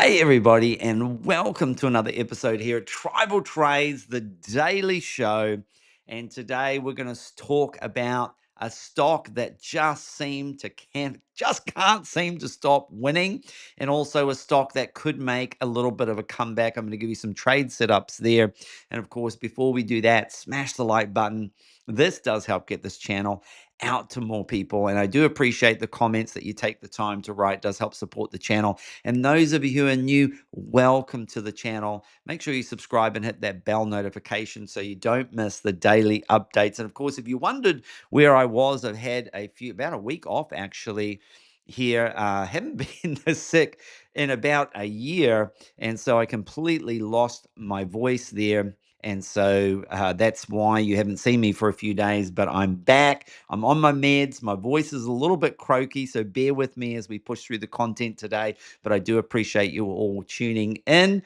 Hey, everybody, and welcome to another episode here at Tribal Trades, the daily show. And today we're going to talk about a stock that just can't seem to stop winning, and also a stock that could make a little bit of a comeback. I'm going to give you some trade setups there. And of course, before we do that, smash the like button. This does help get this channel out to more people. And I do appreciate the comments that you take the time to write. It does help support the channel. And those of you who are new, welcome to the channel. Make sure you subscribe and hit that bell notification so you don't miss the daily updates. And of course, if you wondered where I was, I've had about a week off actually here. Haven't been this sick in about a year. And so I completely lost my voice there. And so that's why you haven't seen me for a few days, but I'm back. I'm on my meds. My voice is a little bit croaky, so bear with me as we push through the content today. But I do appreciate you all tuning in.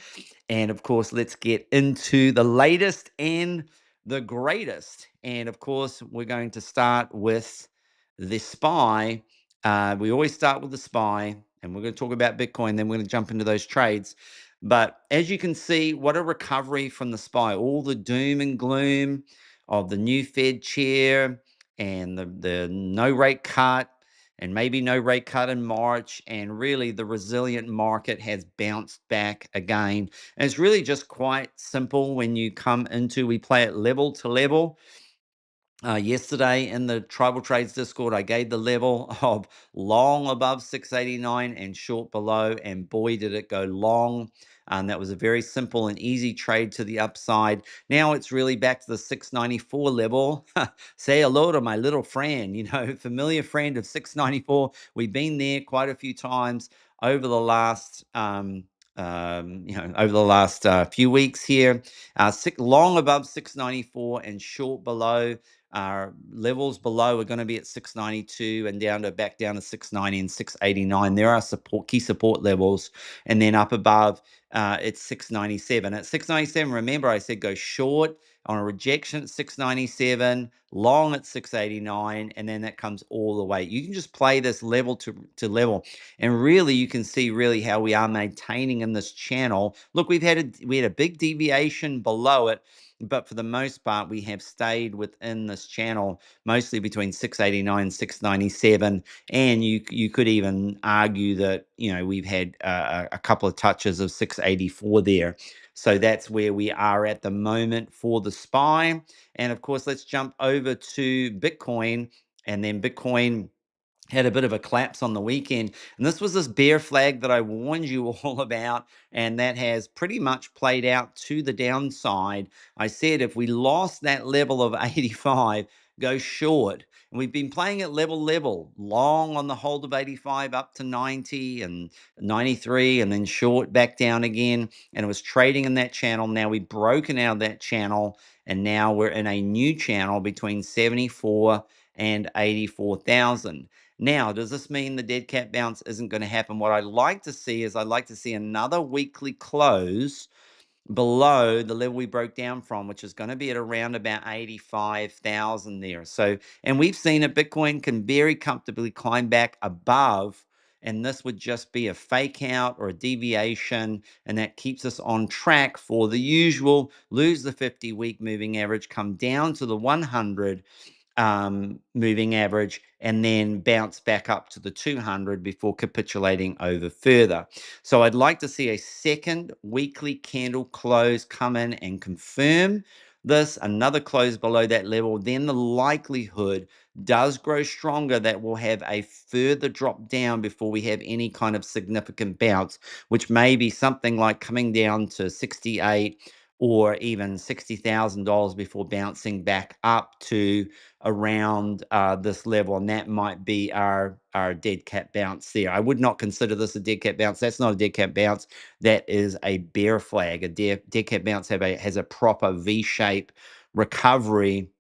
And of course, let's get into the latest and the greatest. And of course, we're going to start with the SPY. We always start with the SPY, and we're going to talk about Bitcoin. Then we're going to jump into those trades. But as you can see, what a recovery from the SPY. All the doom and gloom of the new Fed chair and the no rate cut and maybe no rate cut in March. And really, the resilient market has bounced back again. And it's really just quite simple when you come into, we play it level to level. Yesterday in the Tribal Trades Discord, I gave the level of long above 689 and short below, and boy, did it go long. And that was a very simple and easy trade to the upside. Now it's really back to the 694 level. Say hello to my little friend, familiar friend of 694. We've been there quite a few times over the last few weeks here. Long above 694 and short below. Levels below are going to be at 692 and back down to 690 and 689. There are key support levels, and then up above it's 697. At 697, remember I said go short on a rejection at 697, long at 689, and then that comes all the way. You can just play this level to level, and really you can see really how we are maintaining in this channel. Look, we had a big deviation below it, but for the most part, we have stayed within this channel, mostly between 689 and 697. And you could even argue that, we've had a couple of touches of 684 there. So that's where we are at the moment for the SPY. And of course, let's jump over to Bitcoin. And then Bitcoin had a bit of a collapse on the weekend. And this was this bear flag that I warned you all about, and that has pretty much played out to the downside. I said if we lost that level of 85, go short. And we've been playing at level, long on the hold of 85 up to 90 and 93, and then short back down again. And it was trading in that channel. Now we've broken out of that channel, and now we're in a new channel between 74 and 84,000. Now, does this mean the dead cat bounce isn't going to happen? What I'd like to see is another weekly close below the level we broke down from, which is going to be at around about 85,000 there. So, and we've seen it, Bitcoin can very comfortably climb back above, and this would just be a fake out or a deviation, and that keeps us on track for the usual lose the 50-week moving average, come down to the 100 moving average, and then bounce back up to the 200 before capitulating over further. So I'd like to see a second weekly candle close come in and confirm this, another close below that level. Then the likelihood does grow stronger that we'll have a further drop down before we have any kind of significant bounce, which may be something like coming down to 68 or even $60,000 before bouncing back up to around this level, and that might be our dead cat bounce there. I would not consider this a dead cat bounce. That's not a dead cat bounce. That is a bear flag. A dead cat bounce has a proper V-shape recovery,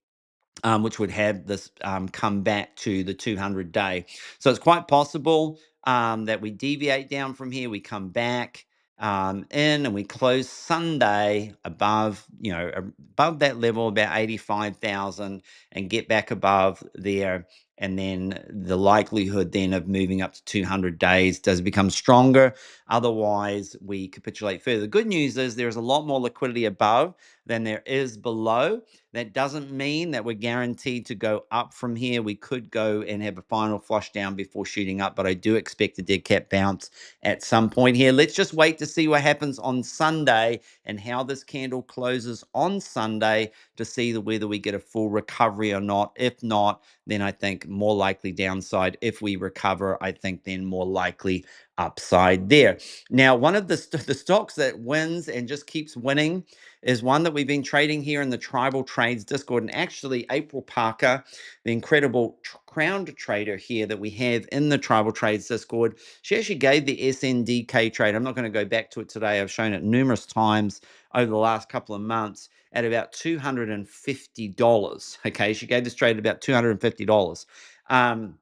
which would have this come back to the 200-day. So it's quite possible that we deviate down from here, we come back in, and we close Sunday above, above that level, about 85,000, and get back above there and then the likelihood then of moving up to 200 days does become stronger. Otherwise, we capitulate further. The good news is there's a lot more liquidity above than there is below. That doesn't mean that we're guaranteed to go up from here. We could go and have a final flush down before shooting up, but I do expect a dead cat bounce at some point here. Let's just wait to see what happens on Sunday and how this candle closes on Sunday to see whether we get a full recovery or not. If not, then I think more likely downside. If we recover, I think then more likely upside there. Now, one of the stocks that wins and just keeps winning is one that we've been trading here in the Tribal Trades Discord. And actually, April Parker, the incredible crowned trader here that we have in the Tribal Trades Discord, she actually gave the SNDK trade. I'm not going to go back to it today. I've shown it numerous times over the last couple of months at about $250. Okay, she gave this trade at about $250.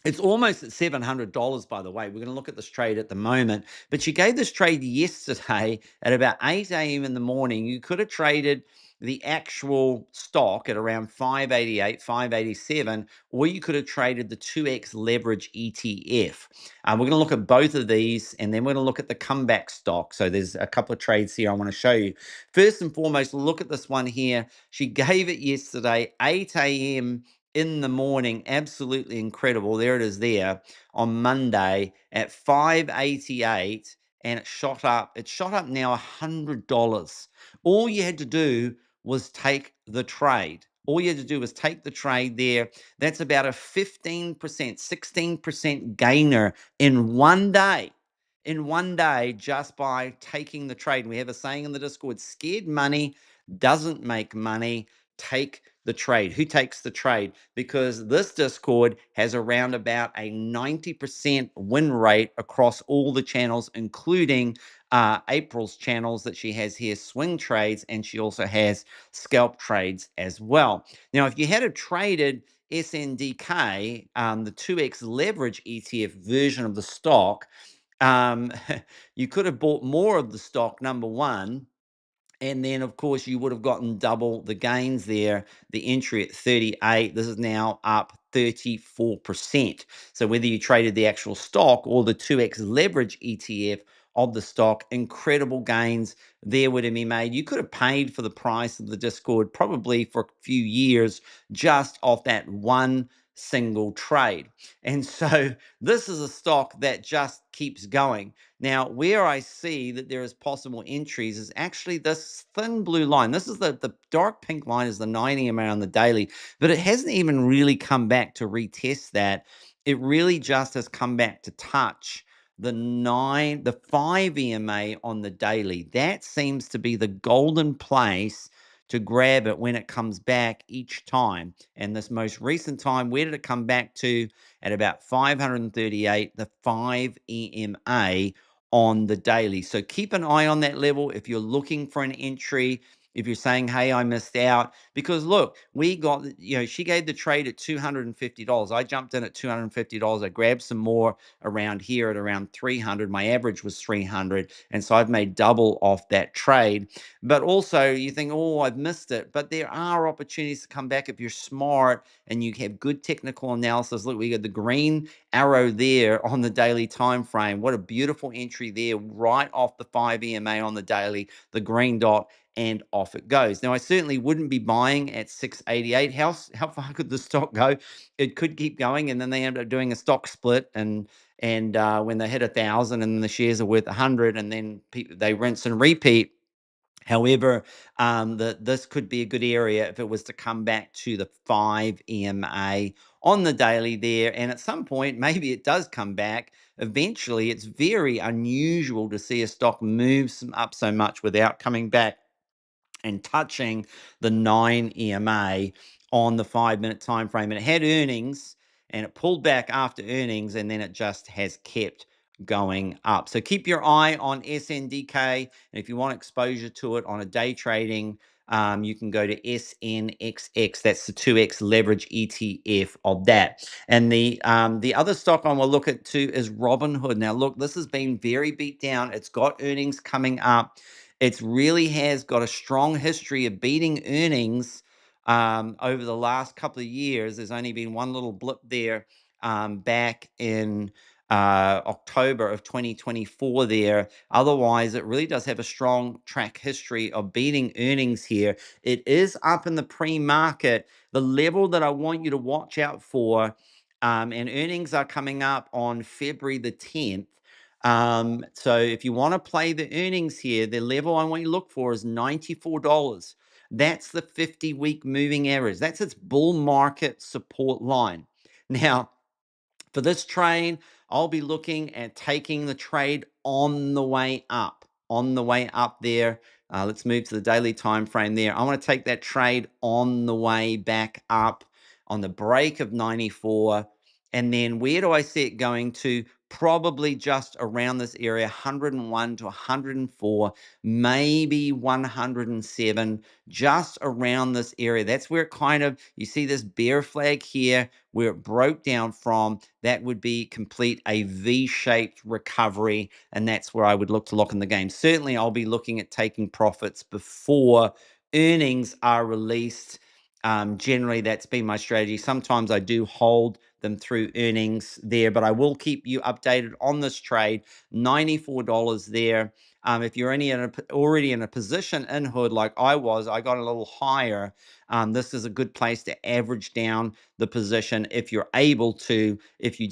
It's almost at $700, by the way. We're going to look at this trade at the moment. But she gave this trade yesterday at about 8 a.m. in the morning. You could have traded the actual stock at around 588, 587, or you could have traded the 2x leverage ETF. We're going to look at both of these, and then we're going to look at the comeback stock. So there's a couple of trades here I want to show you. First and foremost, look at this one here. She gave it yesterday, 8 a.m. in the morning. Absolutely incredible. There it is there on Monday at 588, and it shot up. It shot up now $100. All you had to do was take the trade. All you had to do was take the trade there. That's about a 15%, 16% gainer in one day. In one day, just by taking the trade. We have a saying in the Discord, scared money doesn't make money. Take the trade. Who takes the trade? Because this Discord has around about a 90% win rate across all the channels, including April's channels that she has here, swing trades, and she also has scalp trades as well. Now, if you had traded SNDK, the 2x leverage ETF version of the stock, you could have bought more of the stock, number one. And then, of course, you would have gotten double the gains there. The entry at 38, this is now up 34%. So whether you traded the actual stock or the 2x leverage ETF of the stock, incredible gains there would have been made. You could have paid for the price of the Discord probably for a few years just off that one single trade. And so this is a stock that just keeps going. Now, where I see that there is possible entries is actually this thin blue line. This is the dark pink line is the 9 EMA on the daily, but it hasn't even really come back to retest that. It really just has come back to touch the 5 EMA on the daily. That seems to be the golden place to grab it when it comes back each time. And this most recent time, where did it come back to? At about 538, the 5 EMA on the daily. So keep an eye on that level if you're looking for an entry. If you're saying, hey, I missed out, because look, we got, she gave the trade at $250. I jumped in at $250. I grabbed some more around here at around 300. My average was 300. And so I've made double off that trade. But also you think, oh, I've missed it. But there are opportunities to come back if you're smart and you have good technical analysis. Look, we got the green arrow there on the daily time frame. What a beautiful entry there, right off the 5 EMA on the daily, the green dot, and off it goes. Now, I certainly wouldn't be buying at 688. How far could the stock go? It could keep going, and then they end up doing a stock split, and when they hit 1,000, and then the shares are worth 100, and then they rinse and repeat. However, this could be a good area if it was to come back to the 5 EMA on the daily there. And at some point, maybe it does come back. Eventually, it's very unusual to see a stock move up so much without coming back and touching the 9 EMA on the 5-minute time frame. And it had earnings, and it pulled back after earnings, and then it just has kept going up. So keep your eye on SNDK, and if you want exposure to it on a day trading, you can go to SNXX. That's the 2x leverage ETF of that. And the other stock I will look at too is Robinhood. Now, look, this has been very beat down. It's got earnings coming up. It really has got a strong history of beating earnings over the last couple of years. There's only been one little blip there back in October of 2024 there. Otherwise, it really does have a strong track history of beating earnings here. It is up in the pre-market. The level that I want you to watch out for, and earnings are coming up on February the 10th. So if you want to play the earnings here, the level I want you to look for is $94. That's the 50-week moving average. That's its bull market support line. Now, for this trade, I'll be looking at taking the trade on the way up, there. Let's move to the daily time frame there. I want to take that trade on the way back up on the break of 94. And then where do I see it going to? Probably just around this area, 101 to 104, maybe 107, just around this area. That's where it kind of, you see this bear flag here, where it broke down from. That would be complete a V-shaped recovery, and that's where I would look to lock in the game. Certainly, I'll be looking at taking profits before earnings are released. Generally, that's been my strategy. Sometimes I do hold them through earnings there, but I will keep you updated on this trade. $94 there. If you're already in a position in Hood like I was, I got a little higher. This is a good place to average down the position if you're able to. If you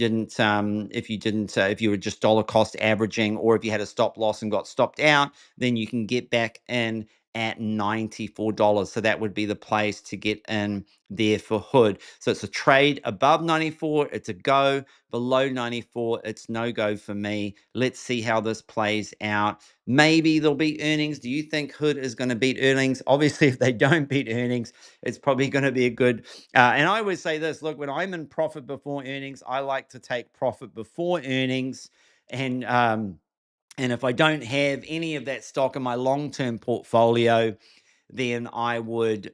were just dollar cost averaging, or if you had a stop loss and got stopped out, then you can get back in at $94. So that would be the place to get in there for Hood. So it's a trade above 94, it's a go. Below 94, it's no go for me. Let's see how this plays out. Maybe there'll be earnings. Do you think Hood is going to beat earnings? Obviously, if they don't beat earnings, it's probably going to be a good. And I always say this, look, when I'm in profit before earnings, I like to take profit before earnings. And if I don't have any of that stock in my long-term portfolio, then I would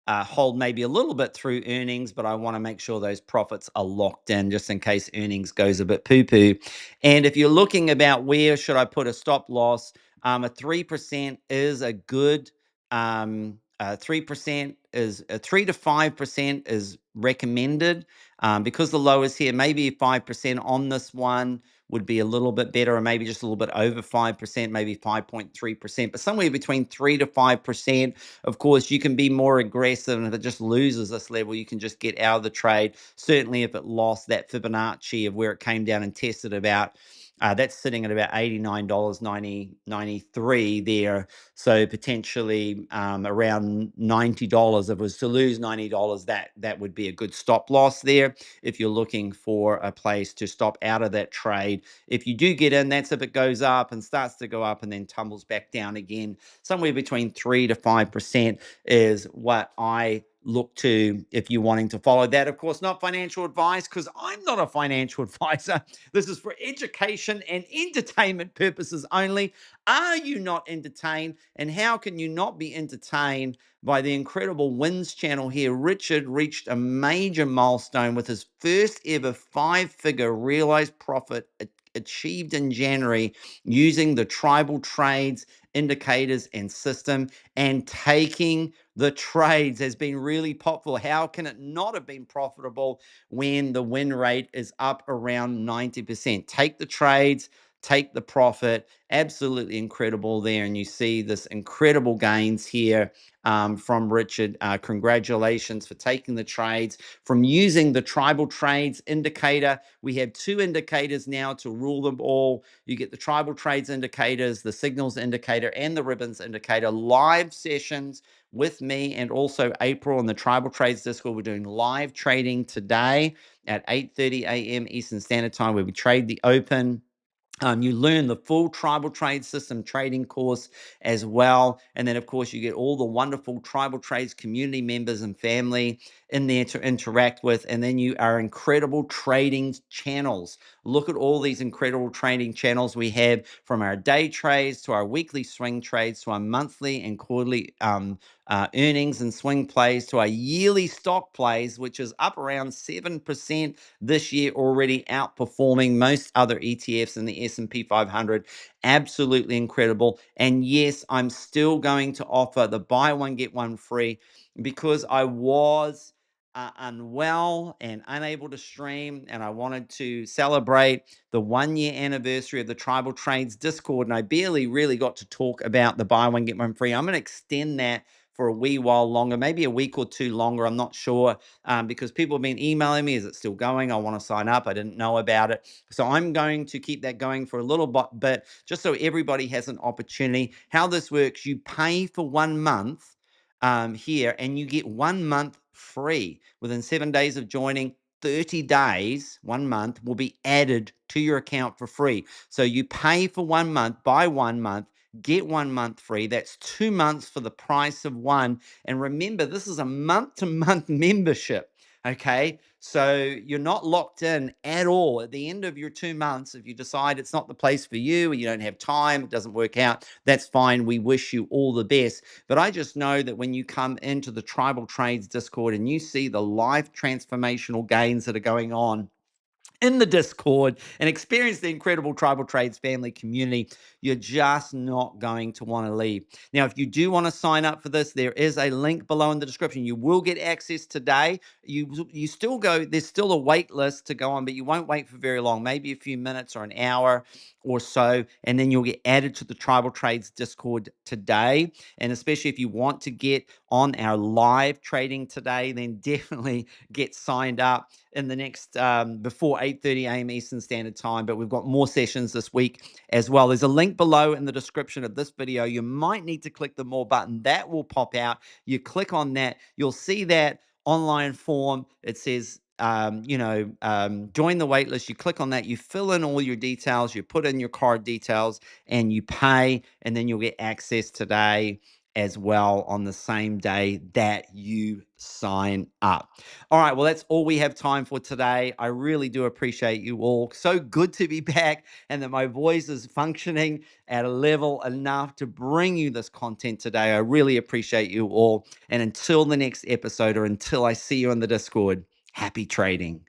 hold maybe a little bit through earnings, but I want to make sure those profits are locked in just in case earnings goes a bit poo-poo. And if you're looking about where should I put a stop loss, a 3% is a good 3% is 3 to 5% is recommended, because the low is here. Maybe 5% on this one would be a little bit better, or maybe just a little bit over 5%, maybe 5.3%, but somewhere between 3 to 5%. Of course, you can be more aggressive, and if it just loses this level, you can just get out of the trade. Certainly, if it lost that Fibonacci of where it came down and tested about, that's sitting at about $89.93 there. So potentially around $90. If it was to lose $90, that would be a good stop loss there if you're looking for a place to stop out of that trade. If you do get in, that's if it goes up and starts to go up and then tumbles back down again. Somewhere between 3 to 5% is what I look to if you're wanting to follow that. Of course, not financial advice, because I'm not a financial advisor. This is for education and entertainment purposes only. Are you not entertained? And how can you not be entertained by the incredible wins channel here? Richard reached a major milestone with his first ever 5-figure realized profit achieved in January using the tribal trades, indicators, and system, and taking the trades has been really popular. How can it not have been profitable when the win rate is up around 90%? Take the trades, take the profit. Absolutely incredible there. And you see this incredible gains here from Richard. Congratulations for taking the trades, from using the tribal trades indicator. We have 2 indicators now to rule them all. You get the tribal trades indicators, the signals indicator, and the ribbons indicator. Live sessions with me, and also April in the Tribal Trades Discord. We're doing live trading today at 8:30 a.m. Eastern Standard Time, where we trade the open. You learn the full tribal trade system trading course as well. And then, of course, you get all the wonderful tribal trades community members and family in there to interact with. And then you are incredible trading channels, Look at all these incredible trading channels we have, from our day trades to our weekly swing trades to our monthly and quarterly earnings and swing plays to our yearly stock plays, which is up around 7% this year, already outperforming most other ETFs in the S&P 500. Absolutely incredible. And yes, I'm still going to offer the buy one get one free, because I was unwell and unable to stream, and I wanted to celebrate the 1 year anniversary of the Tribal Trades Discord, and I barely really got to talk about the buy one get one free. I'm going to extend that for a wee while longer, maybe a week or two longer. I'm not sure, because people have been emailing me, is it still going? I want to sign up. I didn't know about it. So I'm going to keep that going for a little bit, just so everybody has an opportunity. How this works, you pay for 1 month here, and you get 1 month free. Within 7 days of joining, 30 days, 1 month will be added to your account for free. So you pay for 1 month, buy 1 month, get 1 month free. That's 2 months for the price of one. And remember, this is a month-to-month membership. Okay, so you're not locked in at all. At the end of your 2 months, if you decide it's not the place for you, or you don't have time, it doesn't work out, that's fine. We wish you all the best. But I just know that when you come into the Tribal Trades Discord and you see the life transformational gains that are going on in the Discord and experience the incredible Tribal Trades family community, you're just not going to want to leave. Now, if you do want to sign up for this, there is a link below in the description. You will get access today. You still go, there's still a wait list to go on, but you won't wait for very long, maybe a few minutes or an hour or so, and then you'll get added to the Tribal Trades Discord today. And especially if you want to get on our live trading today, then definitely get signed up in the next before 8:30 a.m. Eastern Standard Time. But we've got more sessions this week as well. There's a link below in the description of this video. You might need to click the more button that will pop out. You click on that, you'll see that online form. It says join the waitlist. You click on that, you fill in all your details, you put in your card details, and you pay, and then you'll get access today as well on the same day that you sign up. All right, well, that's all we have time for today. I really do appreciate you all. So good to be back, and that my voice is functioning at a level enough to bring you this content today. I really appreciate you all. And until the next episode, or until I see you in the Discord, happy trading.